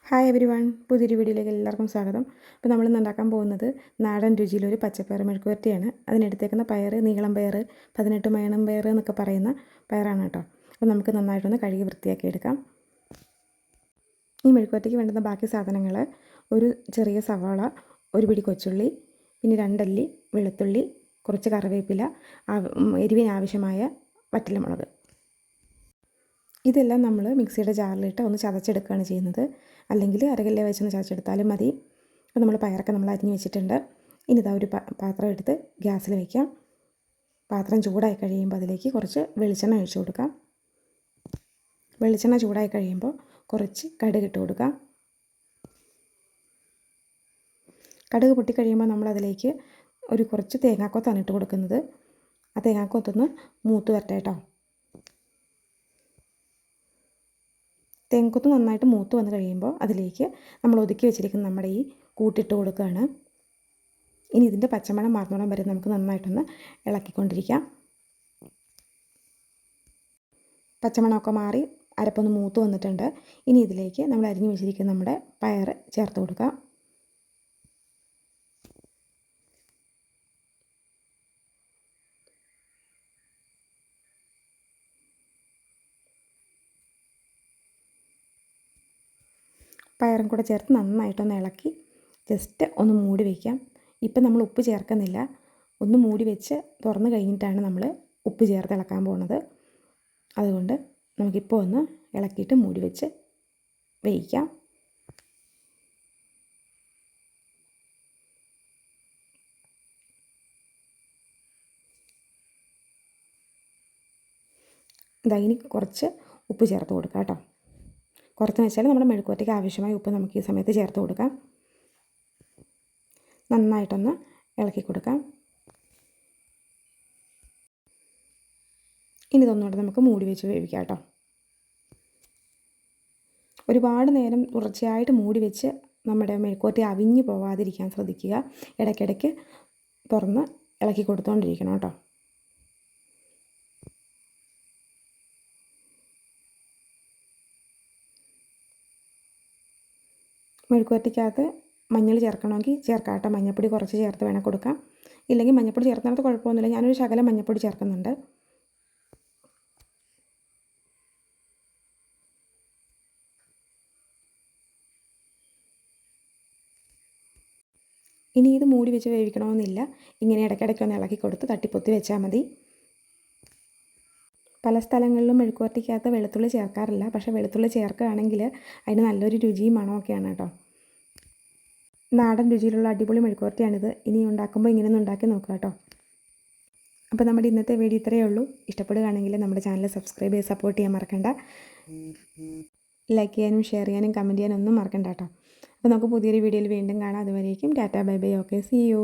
Hi every one, പുതിയൊരു വീഡിയോയിലേക്ക് എല്ലാവർക്കും സ്വാഗതം. അപ്പോൾ നമ്മളിന്ന് ഉണ്ടാക്കാൻ പോകുന്നത് നാടൻ രുചിയിലൊരു പച്ചപ്പയർ മെഴുക്കുവരട്ടിയാണ്. അതിനെടുത്തേക്കുന്ന പയർ നീളം പയർ, 18 മയണം പയർ എന്നൊക്കെ പറയുന്ന പയറാണ് കേട്ടോ. അപ്പോൾ നമുക്ക് നന്നായിട്ടൊന്ന് കഴുകി വൃത്തിയാക്കി എടുക്കാം. ഈ മെഴുക്കുവരട്ടിക്ക് വേണ്ടുന്ന ബാക്കി സാധനങ്ങൾ: ഒരു ചെറിയ സവാള, ഒരു പിടി കൊച്ചുള്ളി, പിന്നെ 2 അല്ലി വെളുത്തുള്ളി, കുറച്ച് കറിവേപ്പില, എരിവിനാവശ്യമായ വറ്റൽമുളക്. ഇതെല്ലാം നമ്മൾ മിക്സിയുടെ ജാറിലിട്ട് ഒന്ന് ചതച്ചെടുക്കുകയാണ് ചെയ്യുന്നത്. അല്ലെങ്കിൽ അരകല്ല് വെച്ചൊന്ന് ചതച്ചെടുത്താലും മതി. അപ്പോൾ നമ്മൾ പയറൊക്കെ നമ്മൾ അരിഞ്ഞ് വെച്ചിട്ടുണ്ട്. ഇനി ഇതാ ഒരു പാത്രം എടുത്ത് ഗ്യാസിൽ വയ്ക്കാം. പാത്രം ചൂടായി കഴിയുമ്പോൾ അതിലേക്ക് കുറച്ച് വെളിച്ചെണ്ണ ഒഴിച്ചു കൊടുക്കാം. വെളിച്ചെണ്ണ ചൂടായി കഴിയുമ്പോൾ കുറച്ച് കടുക് ഇട്ട് കൊടുക്കാം. കടുക് പൊട്ടിക്കഴിയുമ്പോൾ നമ്മളതിലേക്ക് കുറച്ച് തേങ്ങാക്കൊത്താണ് ഇട്ട് കൊടുക്കുന്നത്. ആ തേങ്ങാക്കൊത്തൊന്ന് മൂത്ത് വരട്ടെ കേട്ടോ. തേങ്ങക്കൊത്ത് നന്നായിട്ട് മൂത്ത് വന്ന് കഴിയുമ്പോൾ അതിലേക്ക് നമ്മൾ ഒതുക്കി വെച്ചിരിക്കുന്ന നമ്മുടെ ഈ കൂട്ടിട്ട് കൊടുക്കുകയാണ്. ഇനി ഇതിൻ്റെ പച്ചമണം മാറുന്നോളം വരെ നമുക്ക് നന്നായിട്ടൊന്ന് ഇളക്കിക്കൊണ്ടിരിക്കാം. പച്ചമണമൊക്കെ മാറി അരപ്പൊന്ന് മൂത്ത് വന്നിട്ടുണ്ട്. ഇനി ഇതിലേക്ക് നമ്മൾ അരിഞ്ഞു വെച്ചിരിക്കുന്ന നമ്മുടെ പയർ ചേർത്ത് കൊടുക്കാം. പയറും കൂടെ ചേർത്ത് നന്നായിട്ടൊന്ന് ഇളക്കി ജസ്റ്റ് ഒന്ന് മൂടി വയ്ക്കാം. ഇപ്പം നമ്മൾ ഉപ്പ് ചേർക്കുന്നില്ല. ഒന്ന് മൂടി വെച്ച് തുറന്ന് കഴിഞ്ഞിട്ടാണ് നമ്മൾ ഉപ്പ് ചേർത്ത് ഇളക്കാൻ പോകുന്നത്. അതുകൊണ്ട് നമുക്കിപ്പോൾ ഒന്ന് ഇളക്കിയിട്ട് മൂടി വെച്ച് വേവിക്കാം. ഇനി കുറച്ച് ഉപ്പ് ചേർത്ത് കൊടുക്കാം കേട്ടോ. കുറച്ചെന്ന് വെച്ചാൽ നമ്മുടെ മെഴുക്കുവരട്ടിക്ക് ആവശ്യമായ ഉപ്പ് നമുക്ക് ഈ സമയത്ത് ചേർത്ത് കൊടുക്കാം. നന്നായിട്ടൊന്ന് ഇളക്കി കൊടുക്കാം. ഇനി ഇതൊന്നുകൂടെ നമുക്ക് മൂടി വെച്ച് വേവിക്കാം കേട്ടോ. ഒരുപാട് നേരം തുടർച്ചയായിട്ട് മൂടി വെച്ച് നമ്മുടെ മെഴുക്കുവരട്ടി അവിഞ്ഞ് പോവാതിരിക്കാൻ ശ്രദ്ധിക്കുക. ഇടയ്ക്കിടയ്ക്ക് തുറന്ന് ഇളക്കി കൊടുത്തുകൊണ്ടിരിക്കണം കേട്ടോ. മെഴുക്കുവരട്ടിക്കകത്ത് മഞ്ഞൾ ചേർക്കണമെങ്കിൽ ചേർക്കാം കേട്ടോ. മഞ്ഞൾപ്പൊടി കുറച്ച് ചേർത്ത് വേണം കൊടുക്കാം. ഇല്ലെങ്കിൽ മഞ്ഞൾപ്പൊടി ചേർത്തിനകത്ത് കുഴപ്പമൊന്നുമില്ല. ഞാനൊരു ശകലം മഞ്ഞൾപ്പൊടി ചേർക്കുന്നുണ്ട്. ഇനി ഇത് മൂടി വെച്ച് വേവിക്കണമെന്നില്ല. ഇങ്ങനെ ഇടയ്ക്കിടയ്ക്കൊന്ന് ഇളക്കി കൊടുത്ത് തട്ടിപ്പൊത്തി വെച്ചാൽ മതി. പല സ്ഥലങ്ങളിലും മെഴുക്കുവരട്ടിക്കകത്ത് വെളുത്തുള്ളി ചേർക്കാറില്ല. പക്ഷേ വെളുത്തുള്ളി ചേർക്കുകയാണെങ്കിൽ അതിന് നല്ലൊരു രുചിയും മണമൊക്കെയാണ് കേട്ടോ. നാടൻ രുചിയിലുള്ള അടിപൊളി മെഴുക്കുവരട്ടിയാണിത്. ഇനി ഉണ്ടാക്കുമ്പോൾ ഇങ്ങനെയൊന്ന് ഉണ്ടാക്കി നോക്കുക കേട്ടോ. അപ്പോൾ നമ്മുടെ ഇന്നത്തെ വീഡിയോ ഇത്രയേ ഉള്ളൂ. ഇഷ്ടപ്പെടുകയാണെങ്കിൽ നമ്മുടെ ചാനൽ സബ്സ്ക്രൈബ് ചെയ്ത് സപ്പോർട്ട് ചെയ്യാൻ മറക്കണ്ട. ലൈക്ക് ചെയ്യാനും ഷെയർ ചെയ്യാനും കമൻറ്റ് ചെയ്യാനും ഒന്നും മറക്കണ്ട കേട്ടോ. അപ്പോൾ നമുക്ക് പുതിയൊരു വീഡിയോയിൽ വീണ്ടും കാണാം. അതുവരേക്കും tata bye bye. Okay, see U.